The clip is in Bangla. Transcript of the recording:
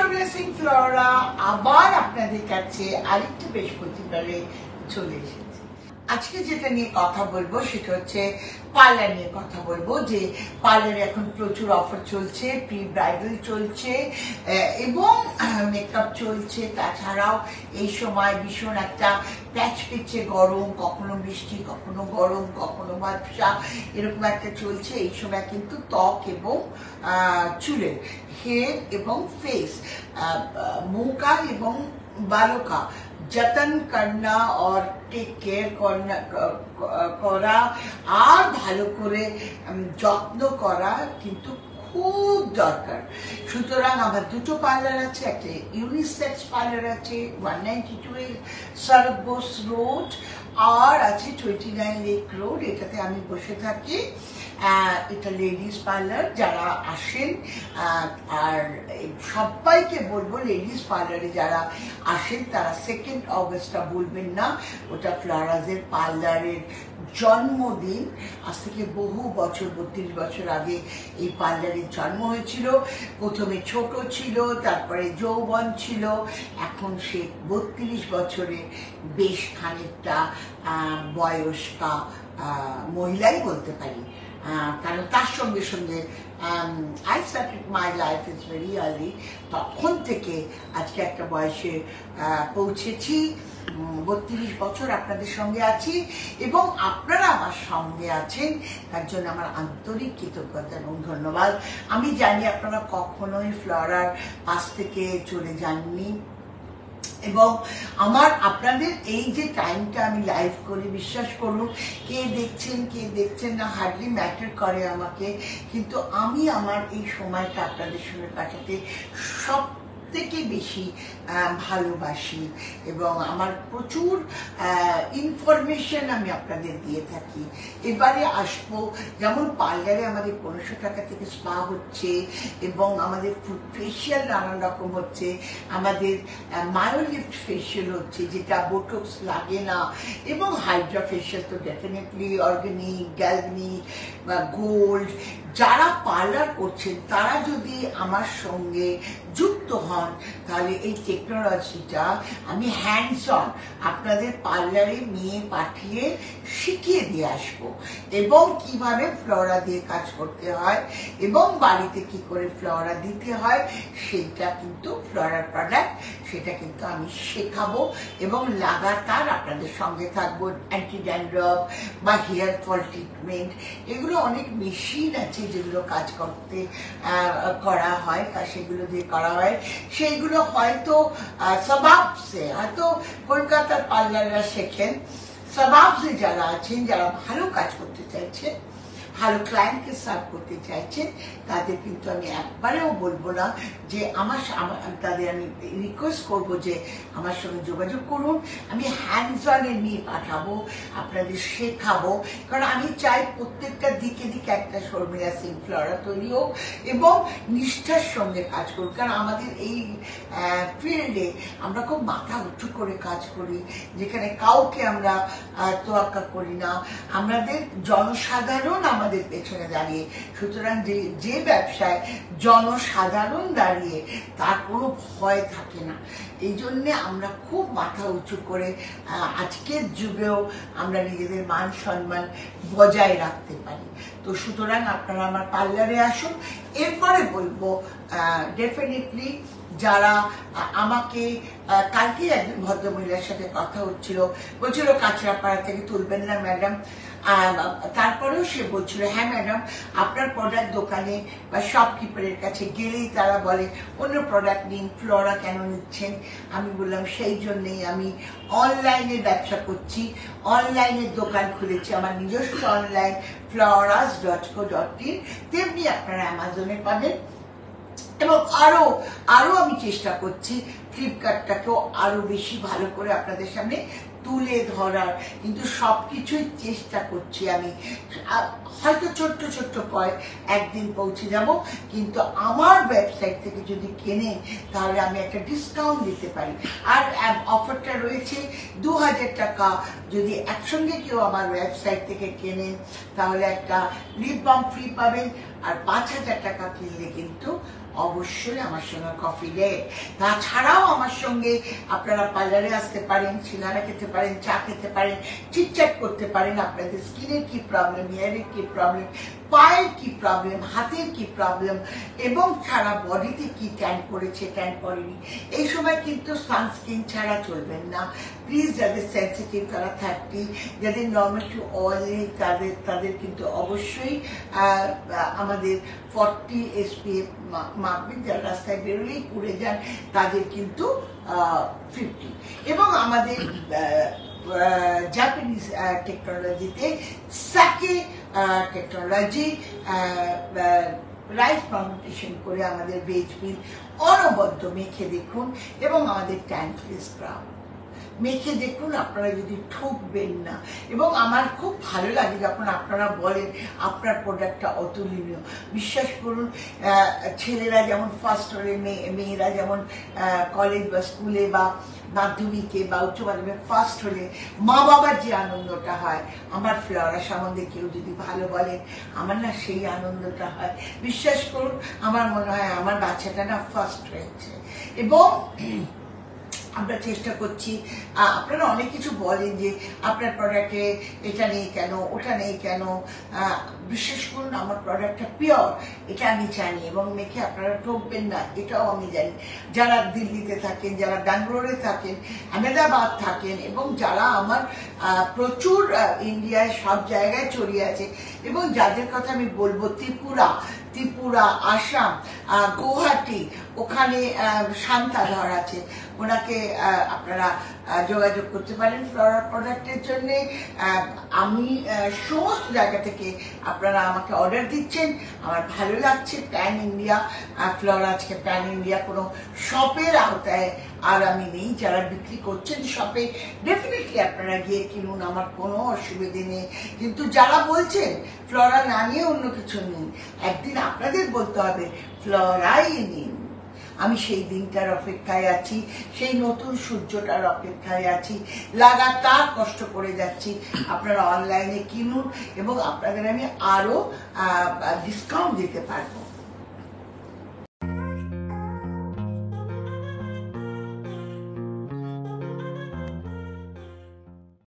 শর্মিলা সিং ফ্লোরা আবার আপনাদের কাছে আরেকটি বৃহস্পতিবারে চলে এসেছে। আজকে যেটা নিয়ে কথা বলবো সেটা হচ্ছে পার্লার নিয়ে কথা বলবো। যে পার্লারে এখন প্রচুর অফার চলছে, প্রি ব্রাইডাল চলছে এবং মেকআপ চলছে। তাছাড়াও এই সময় ভীষণ একটা প্যাচ পেচে গরম, কখনো বৃষ্টি, কখনো গরম, কখনো ভাবসা, এরকম একটা চলছে। এই সময় কিন্তু ত্বক এবং চুলের, হেয়ার এবং ফেস, মুখা এবং বালকা যতন করনা और টেক কেয়ার করা আর ভালো করে যত্ন করা কিন্তু খুব দরকার। সুতরাং আমার দুটো পার্লার আছে, একটা ইউনিসেক্স পার্লার আছে 192 শরৎ বোস রোড, আর আছে 29 লেক রোড। এটাতে আমি বসে থাকি। এটা লেডিস পার্লার। যারা আসেন আর সবাইকে বলবো, লেডিস পার্লারে যারা আসেন তারা 2 অগস্টটা বলবেন না। ওটা ফ্লোরাজের পার্লারের জন্মদিন। আজ থেকে বহু বছর, 32 বছর আগে এই পার্লারের জন্ম হয়েছিল। প্রথমে ছোট ছিল, তারপরে যৌবন ছিল, এখন সে 32 বছরের বেশ খানিকটা বয়স্কা মহিলাই বলতে পারি। কারণ তার সঙ্গে সঙ্গে I started my life is very early। তখন থেকে আজকে একটা বয়সে পৌঁছেছি। 32 বছর আপনাদের সঙ্গে আছি এবং আপনারা আমার সঙ্গে আছেন, তার জন্য আমার আন্তরিক কৃতজ্ঞতা এবং ধন্যবাদ। আমি জানি আপনারা কখনোই ফ্লোরার পাশ থেকে চলে যাননি এবং আপনাদের এই যে টাইমটা আমি লাইভ করি, বিশ্বাস করুন, কে দেখছেন না হার্ডলি ম্যাটার করে আমাকে। কিন্তু আমি আমার এই সময়টা আপনাদের সঙ্গে কাটাতে সব থেকে বেশি ভালোবাসি এবং আমার প্রচুর ইনফরমেশন আমি আপনাদের দিয়ে থাকি। এবারে আসবো, যেমন পার্লারে আমাদের 1500 টাকা থেকে স্পা হচ্ছে এবং আমাদের ফুড ফেশিয়াল নানান রকম হচ্ছে, আমাদের মায়োলিফট ফেশিয়াল হচ্ছে যেটা বোটক্স লাগে না, এবং হাইড্রা ফেশিয়াল তো ডেফিনেটলি অর্গানিক, গ্যালভেনিক, গোল্ড। যারা পার্লার করছেন তারা যদি আমার সঙ্গে যুক্ত হন তাহলে এই টেকনোলজিটা আমি হ্যান্ডস অন আপনাদের পার্লারে নিয়ে পাঠিয়ে শিখিয়ে দিয়ে আসবো এবং কিভাবে ফ্লোরা দিয়ে কাজ করতে হয় এবং বাড়িতে কি করে ফ্লোরা দিতে হয় সেটা কিন্তু ফ্লোরার প্রোডাক্ট, সেটা কিন্তু আমি শেখাবো এবং লাগাতার আপনাদের সঙ্গে থাকবো। অ্যান্টি ড্যান্ড্রফ বা হেয়ার ফল ট্রিটমেন্ট, এগুলো অনেক মেশিন আছে যেগুলো কাজ করতে করা হয়, সেগুলো দিয়ে করা হয়। সেইগুলো হয়তো সবাবসে, হয়তো কলকাতার পার্লাররা শেখেন। সবাবসে যারা আছেন, যারা ভালো কাজ করতে চাইছেন, ভালো ক্লায়েন্টকে সার্ভ করতে চাইছেন, তাদের কিন্তু আমি একবারেও বলবো না যে তাদের আমি রিকোয়েস্ট করবো যে আমার সঙ্গে যোগাযোগ করুন। আমি হ্যান্ডস অনে নিয়ে পাঠাবো, আপনাদের শেখাবো। কারণ আমি চাই প্রত্যেকটা দিকে দিকে একটা শর্মিলা সিং ফ্লোরা তৈরি হোক এবং নিষ্ঠার সঙ্গে কাজ করুক। কারণ আমাদের এই ফিল্ডে আমরা খুব মাথা উঁচু করে কাজ করি, যেখানে কাউকে আমরা তোয়াক্কা করি না। আমাদের জনসাধারণ আমাদের পেছনে দাঁড়িয়ে, সুতরাং যে ব্যবসায় জনসাধারণ দাঁড়িয়ে তার কোনো ভয় থাকে না। এই জন্যে আমরা খুব মাথা উঁচু করে আজকের যুগেও আমরা নিজেদের মান সম্মান বজায় রাখতে পারি। তো সুতরাং আপনারা আমার পার্লারে আসুন। এরপরে বলবো ডেফিনেটলি যারা আমাকে, কালকে একজন ভদ্রমহিলার সাথে কথা হচ্ছিল, বলছিল কাঁচরাপাড়া থেকে তুলবেন না ম্যাডাম। তারপরেও সে বলছিল হ্যাঁ ম্যাডাম, আপনার প্রোডাক্ট দোকানে বা শপকিপারের কাছে গেলেই তারা বলে অন্য প্রোডাক্ট নিন, ফ্লোরা কেন নিচ্ছেন? আমি বললাম সেই জন্যেই আমি অনলাইনে ব্যবসা করছি, অনলাইনের দোকান খুলেছি, আমার নিজস্ব অনলাইন floras.co.in। তেমনি আপনারা অ্যামাজনে পাবেন এবং আরো আমি চেষ্টা করছি ফ্লিপকার্টটাকেও আরো বেশি ভালো করে আপনাদের সামনে তুলে ধরার। কিন্তু সবকিছুই চেষ্টা করছি আমি। হয়তো ছোট্ট ছোট্ট পয় একদিন পৌঁছে যাব, কিন্তু আমার ওয়েবসাইট থেকে যদি কেনেন তাহলে আমি একটা ডিসকাউন্ট দিতে পারি। আর অফারটা রয়েছে 2000 টাকা যদি একসঙ্গে কেউ আমার ওয়েবসাইট থেকে কেনেন তাহলে একটা লিপ বাম ফ্রি পাবেন, আর 5000 টাকা কিনলে কিন্তু অবশ্যই আমার সঙ্গে কফি ডেট। তাছাড়াও আমার সঙ্গে আপনারা পার্লারে আসতে পারেন, সিঙ্গারা খেতে পারেন, চা খেতে পারেন, চিটচ্যাট করতে পারেন। আপনাদের স্কিনের কি প্রবলেম, হেয়ারের কি প্রবলেম, পায়ের কি প্রবলেম, হাতের কি প্রবলেম, এবং সারা বডিতে কি ট্যান পড়েছে, ট্যান পড়েনি, এই সময় কিন্তু সানস্ক্রিন ছাড়া চলবেন না প্লিজ। যাদের সেন্সিটিভ, তারা 30, যাদের নর্মাল টু অয়েলি, তাদের কিন্তু অবশ্যই আমাদের 40 SPF মাপবেন। যারা রাস্তায় বেরোলেই পুড়ে যান তাদের কিন্তু 50। এবং আমাদের জাপানিজ টেকনোলজিতে সাকে টেকনোলজি রাইস ফার্মেন্টেশন করে আমাদের ভেজ মিল অনবদ্য মেখে দেখুন, এবং আমাদের ট্যান ফ্রি স্ক্রাব মেখে দেখুন, আপনারা যদি ঠকবেন না। এবং আমার খুব ভালো লাগে যখন আপনারা বলেন আপনার প্রোডাক্টটা অতুলনীয়। বিশ্বাস করুন, ছেলেরা যেমন ফার্স্ট হলে, মেয়েরা যেমন কলেজ বা স্কুলে বা মাধ্যমিকে বা উচ্চ মাধ্যমিকে ফার্স্ট হলে মা বাবার যে আনন্দটা হয়, আমার ফ্লোরা সম্বন্ধে কেউ যদি ভালো বলেন, আমার না সেই আনন্দটা হয়। বিশ্বাস করুন, আমার মনে হয় আমার বাচ্চাটা না ফার্স্ট হয়েছে। এবং আমরা চেষ্টা করছি। আপনারা অনেক কিছু বলেন যে আপনার প্রোডাক্টে এটা নেই কেন, ওটা নেই কেন। বিশ্বাস করুন, আমার প্রোডাক্টটা পিওর, এটা আমি জানি, এবং মেখে আপনারা ঠকবেন না, এটাও আমি জানি। যারা দিল্লিতে থাকেন, যারা ব্যাঙ্গালোরে থাকেন, আহমেদাবাদ থাকেন, এবং যারা আমার প্রচুর ইন্ডিয়ায় সব জায়গায় ছড়িয়ে আছে, এবং যাদের কথা আমি বলবো ত্রিপুরা, আসাম, গুয়াহাটি, ওখানে শান্তাধর আছে, ওনাকে আপনারা যোগাযোগ করতে পারেন ফ্লোরার প্রোডাক্টের জন্য। আমি সমস্ত জায়গা থেকে আপনারা আমাকে অর্ডার দিচ্ছেন, আমার ভালো লাগছে। প্যান ইন্ডিয়া ফ্লোরা আজকে প্যান ইন্ডিয়া কোনো শপের আওতায় আর আমি নেই। যারা বিক্রি করছেন শপে, ডেফিনেটলি আপনারা গিয়ে কিনুন, আমার কোনো অসুবিধে নেই। কিন্তু যারা বলছেন ফ্লোরা না নিয়ে অন্য কিছু নিন, একদিন আপনাদের বলতে হবে ফ্লোরাই নিন। আমি সেই দিনটার অপেক্ষায় আছি, সেই নতুন সূর্যটার অপেক্ষায় আছি, লাগাতার কষ্ট করে যাচ্ছি। আপনারা অনলাইনে কিনুন, এবং আপনাদের আমি আরো ডিসকাউন্ট দিতে পারবো।